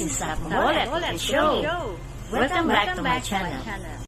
sa Wallet Show. Welcome back to my channel.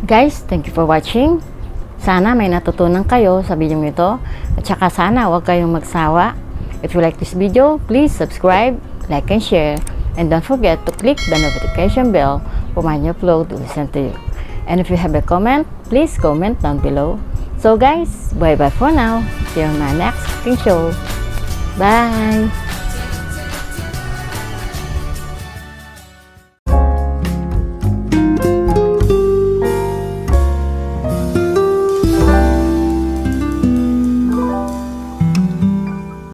Guys, thank you for watching. Sana may natutunan kayo sa video nito. At saka sana huwag kayong magsawa. If you like this video, please subscribe, like, and share. And don't forget to click the notification bell for my new upload to listen to you. And if you have a comment, please comment down below. So guys, bye-bye for now. See you on my next cooking show. Bye!